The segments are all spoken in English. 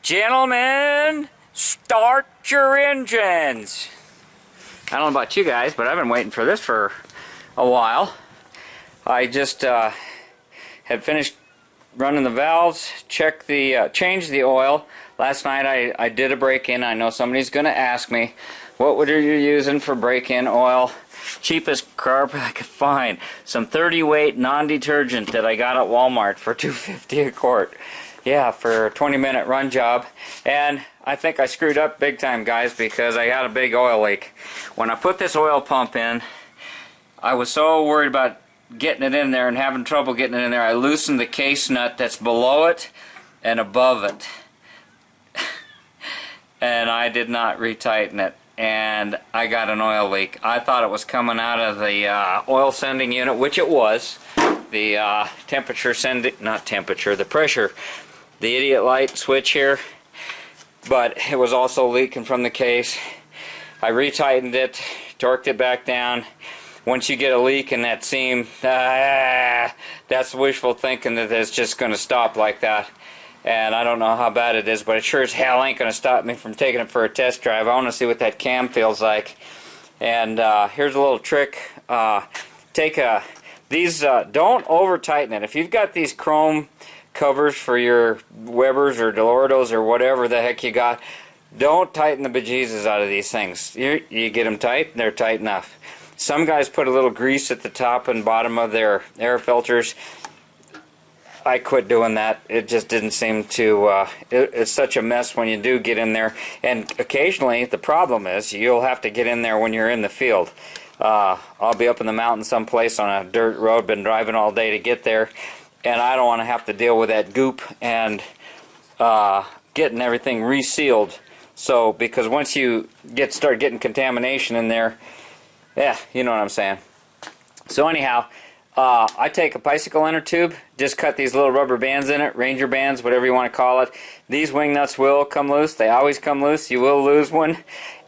Gentlemen, start your engines. I don't know about you guys, but I've been waiting for this for a while. I just had finished running the valves, changed the oil. Last night I did a break-in. I know somebody's going to ask me, what are you using for break-in oil? Cheapest carb I could find. Some 30-weight non-detergent that I got at Walmart for $2.50 a quart. Yeah, for a 20-minute run job. And I think I screwed up big time, guys, because I got a big oil leak. When I put this oil pump in, I was so worried about getting it in there and having trouble getting it in there. I loosened the case nut that's below it and above it. And I did not retighten it. And I got an oil leak. I thought it was coming out of the oil sending unit, which it was. The the pressure, the idiot light switch here. But it was also leaking from the case. I retightened it, torqued it back down. Once you get a leak in that seam, that's wishful thinking that it's just going to stop like that. And I don't know how bad it is, but it sure as hell ain't going to stop me from taking it for a test drive. I want to see what that cam feels like. And here's a little trick. Don't over tighten it. If you've got these chrome covers for your Webers or Delordos or whatever the heck you got, don't tighten the bejesus out of these things. You get them tight, they're tight enough. Some guys put a little grease at the top and bottom of their air filters. I quit doing that. It just didn't seem to, it's such a mess when you do get in there. And occasionally the problem is you'll have to get in there when you're in the field. I'll be up in the mountains someplace on a dirt road, been driving all day to get there, and I don't want to have to deal with that goop and getting everything resealed. So, because once you start getting contamination in there, yeah, you know what I'm saying. So anyhow, I take a bicycle inner tube, just cut these little rubber bands in it, Ranger bands, whatever you want to call it. These wing nuts will come loose. They always come loose. You will lose one.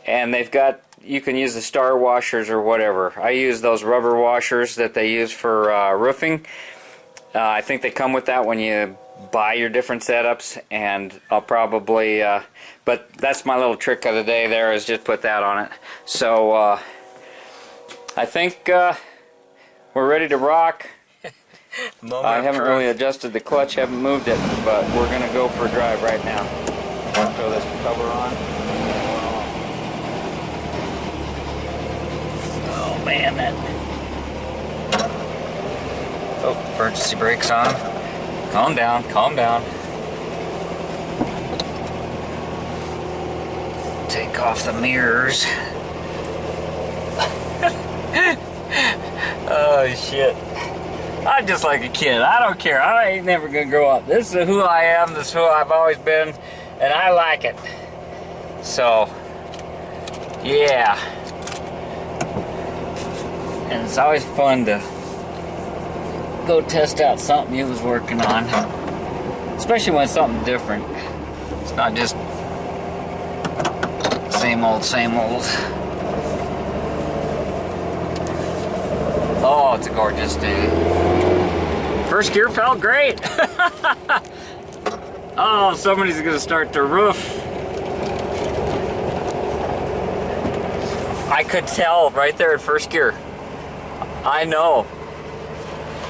And they've got, you can use the star washers or whatever. I use those rubber washers that they use for roofing. I think they come with that when you buy your different setups, and I'll probably, but that's my little trick of the day there, is just put that on it. So, I think we're ready to rock. I haven't really adjusted the clutch, haven't moved it, but we're going to go for a drive right now. Throw this cover on. Oh man, that... Oh, emergency brakes on. Calm down, calm down. Take off the mirrors. Oh shit. I'm just like a kid. I don't care. I ain't never gonna grow up. This is who I am. This is who I've always been. And I like it. So, yeah. And it's always fun to go test out something you was working on. Especially when it's something different. It's not just same old, same old. Oh, it's a gorgeous day. First gear felt great. Oh, somebody's gonna start the roof. I could tell right there at first gear. I know.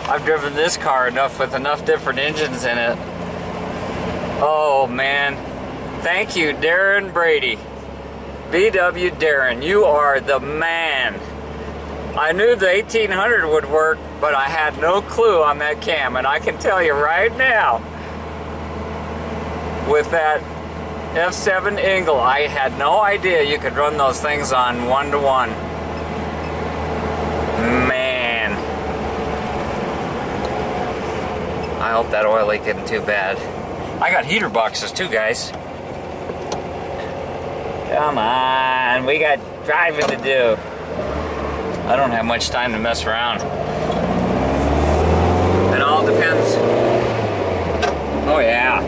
I've driven this car enough with enough different engines in it. Oh man. Thank you, Darren Brady. VW Darren, you are the man. I knew the 1800 would work, but I had no clue on that cam, and I can tell you right now, with that F7 Engel, I had no idea you could run those things on 1-to-1. Man. I hope that oil leak isn't too bad. I got heater boxes too, guys. Come on, we got driving to do. I don't have much time to mess around. It all depends. Oh yeah.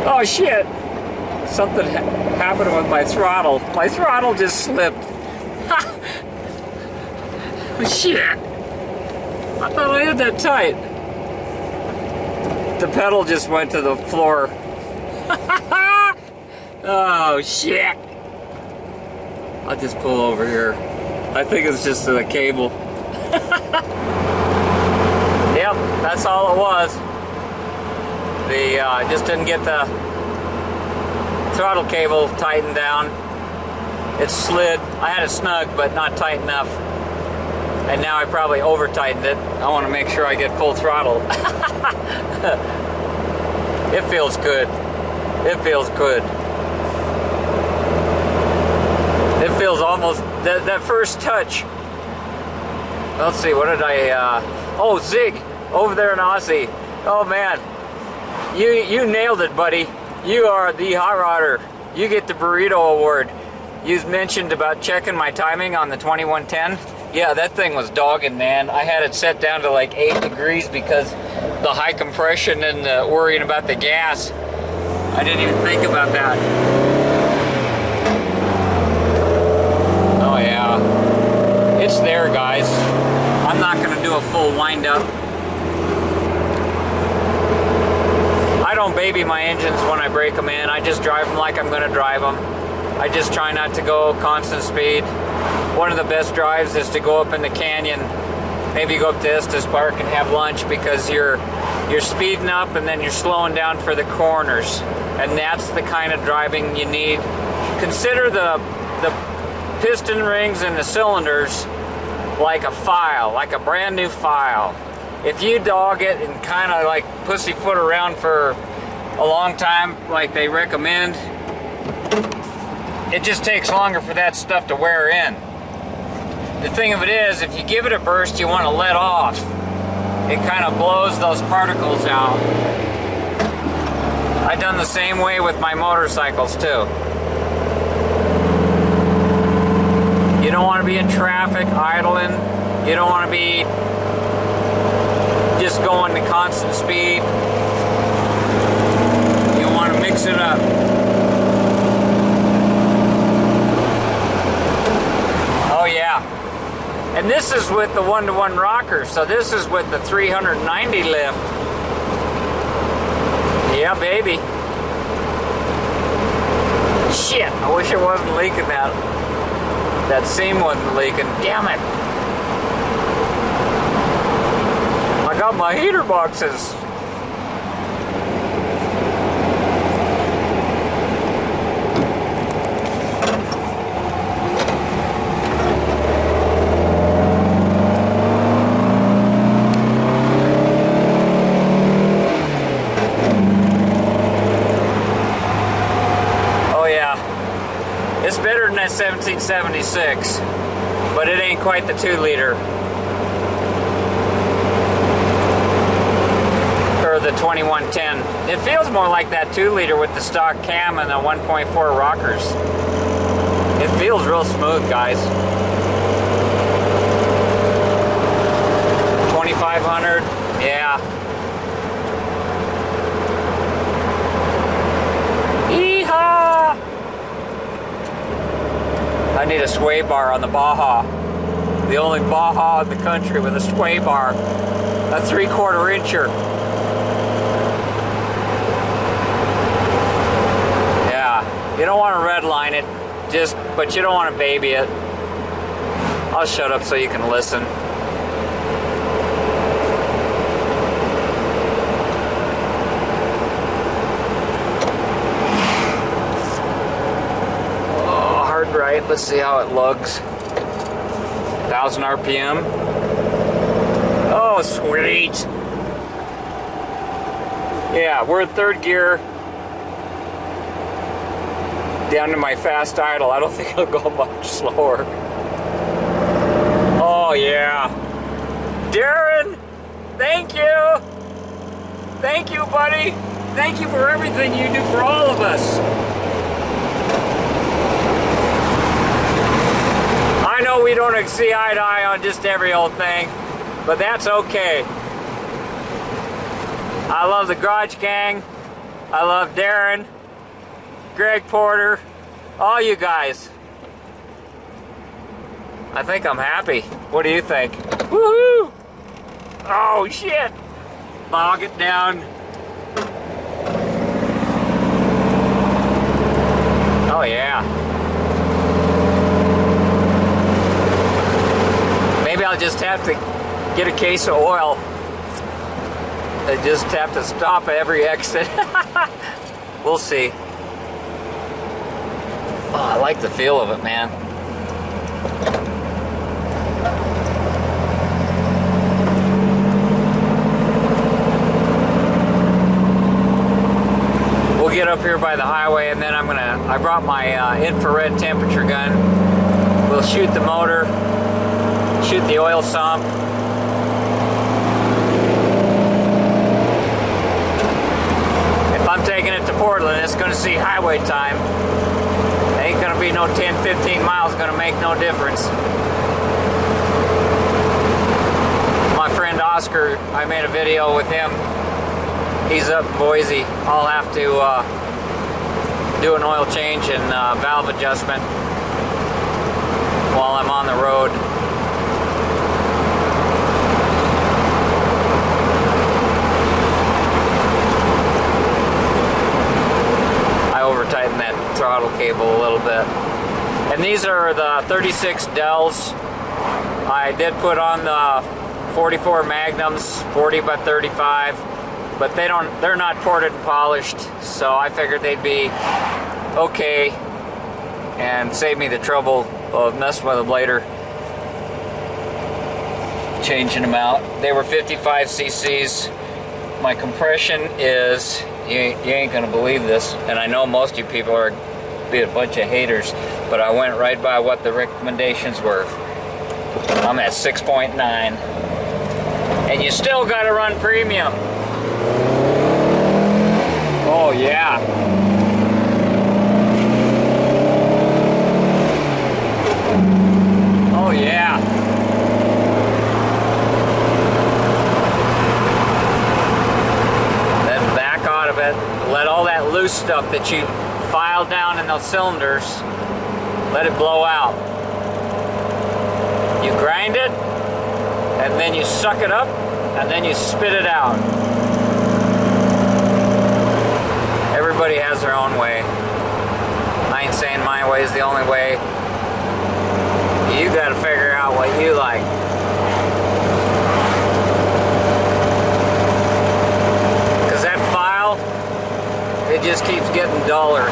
Oh shit! Something happened with my throttle. My throttle just slipped. Oh shit! I thought I had that tight. The pedal just went to the floor. Oh, shit. I'll just pull over here. I think it's just the cable. Yep, that's all it was. I just didn't get the throttle cable tightened down. It slid. I had it snug, but not tight enough. And now I probably over-tightened it. I want to make sure I get full throttle. It feels good. It feels good. It feels almost, that first touch. Let's see, what did I, oh, Zig, over there in Aussie. Oh man, you nailed it, buddy. You are the hot rodder. You get the burrito award. You mentioned about checking my timing on the 2110. Yeah, that thing was dogging, man. I had it set down to like 8 degrees because the high compression and worrying about the gas. I didn't even think about that. Oh yeah, it's there, guys. I'm not gonna do a full wind up. I don't baby my engines when I break them in. I just drive them like I'm gonna drive them. I just try not to go constant speed. One of the best drives is to go up in the canyon, maybe go up to Estes Park and have lunch, because you're speeding up and then you're slowing down for the corners. And that's the kind of driving you need. Consider the piston rings and the cylinders like a file, like a brand new file. If you dog it and kind of like pussyfoot around for a long time, like they recommend, it just takes longer for that stuff to wear in. The thing of it is, if you give it a burst, you want to let off. It kind of blows those particles out. I've done the same way with my motorcycles too. You don't want to be in traffic idling. You don't want to be just going to constant speed. You want to mix it up. Oh yeah. And this is with the 1-to-1 rocker, so this is with the 390 lift. Yeah, baby. Shit, I wish it wasn't leaking that. That seam wasn't leaking. Damn it. I got my heater boxes. It's better than that 1776, but it ain't quite the 2-liter. Or the 2110. It feels more like that 2-liter with the stock cam and the 1.4 rockers. It feels real smooth, guys. 2500, yeah. Yeehaw! I need a sway bar on the Baja. The only Baja in the country with a sway bar. A 3/4 incher. Yeah, you don't want to redline it, but you don't want to baby it. I'll shut up so you can listen. Right, let's see how it lugs. 1000 RPM. Oh, sweet. Yeah, we're in 3rd gear. Down to my fast idle. I don't think it'll go much slower. Oh, yeah. Darren, thank you. Thank you, buddy. Thank you for everything you do for all of us. I know we don't see eye to eye on just every old thing, but that's okay. I love the Garage Gang. I love Darren, Greg Porter, all you guys. I think I'm happy. What do you think? Woohoo! Oh shit! Bog it down. Oh yeah. Maybe I'll just have to get a case of oil. I just have to stop at every exit. We'll see. Oh, I like the feel of it, man. We'll get up here by the highway, and then I brought my infrared temperature gun. We'll shoot the motor, shoot the oil sump. If I'm taking it to Portland, it's going to see highway time. Ain't going to be no 10, 15 miles, going to make no difference. My friend Oscar, I made a video with him. He's up in Boise. I'll have to do an oil change and valve adjustment while I'm on the road. I over-tightened that throttle cable a little bit. And these are the 36 Dells. I did put on the 44 Magnums, 40 by 35. But they're not ported and polished, so I figured they'd be okay and save me the trouble of messing with them later, changing them out. They were 55 cc's. My compression is, you ain't gonna believe this, and I know most of you people are be a bunch of haters, but I went right by what the recommendations were. I'm at 6.9, and you still gotta run premium. Oh yeah. Oh yeah. Then back out of it. Let all that loose stuff that you filed down in those cylinders, let it blow out. You grind it, and then you suck it up, and then you spit it out. Everybody has their own way. I ain't saying my way is the only way. You gotta figure out what you like. Cause that file, it just keeps getting duller.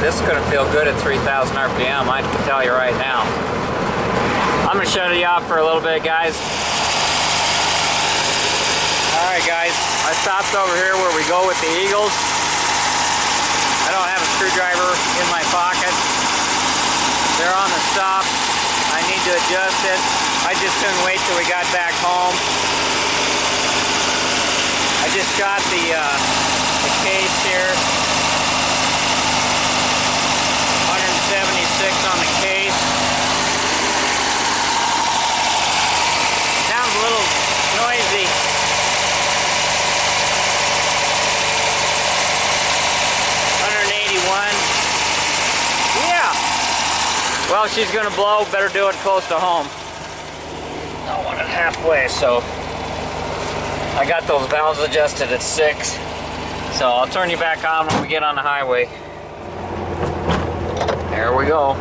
This is going to feel good at 3,000 RPM, I can tell you right now. I'm going to shut you off for a little bit, guys. Alright guys, I stopped over here where we go with the Eagles. I don't have a screwdriver in my pocket. They're on the stop. I need to adjust it. I just couldn't wait till we got back home. I just got the case here. 176 on the case. Sounds a little noisy. Yeah. Well, she's gonna blow. Better do it close to home. I want it halfway, so I got those valves adjusted at 6. So I'll turn you back on when we get on the highway. There we go.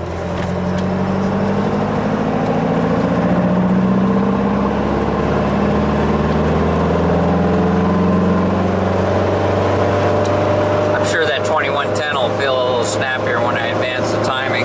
I'm sure that 2110 will feel a little snappier when I advance the timing.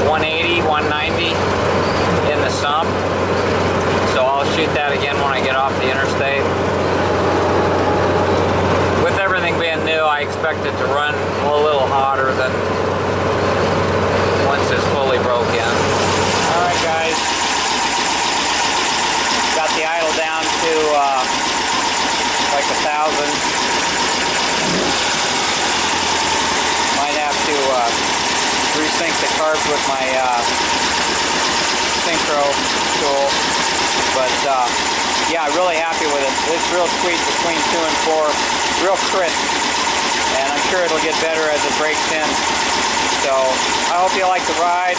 180, 190 in the sump. So I'll shoot that again when I get off the interstate. With everything being new, I expect it to run a little hotter than once it's fully broke in. Alright guys, got the idle down to like 1,000. Might have to resync the carbs with my synchro tool, but yeah, really happy with it. It's real sweet between 2 and 4, real crisp, and I'm sure it'll get better as it breaks in. So I hope you like the ride.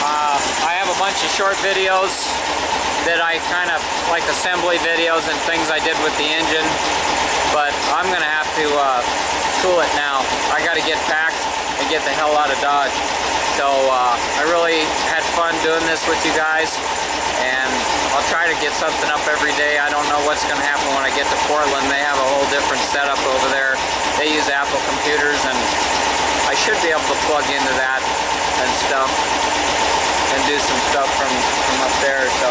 I have a bunch of short videos that I kind of like, assembly videos and things I did with the engine, but I'm gonna have to cool it now. I got to get packed and get the hell out of Dodge. So I really had fun doing this with you guys, and I'll try to get something up every day. I don't know what's going to happen when I get to Portland. They have a whole different setup over there. They use Apple computers, and I should be able to plug into that and stuff and do some stuff from up there. So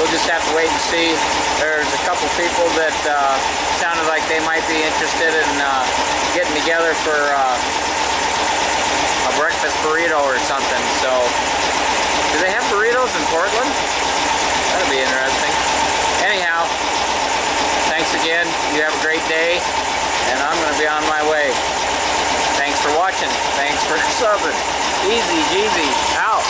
we'll just have to wait and see. There's a couple people that sounded like they might be interested in getting together for a breakfast burrito or something. So do they have burritos in Portland? That'll be interesting. Anyhow, thanks again. You have a great day, and I'm going to be on my way. Thanks for watching. Thanks for subbing. TheEZGZ out.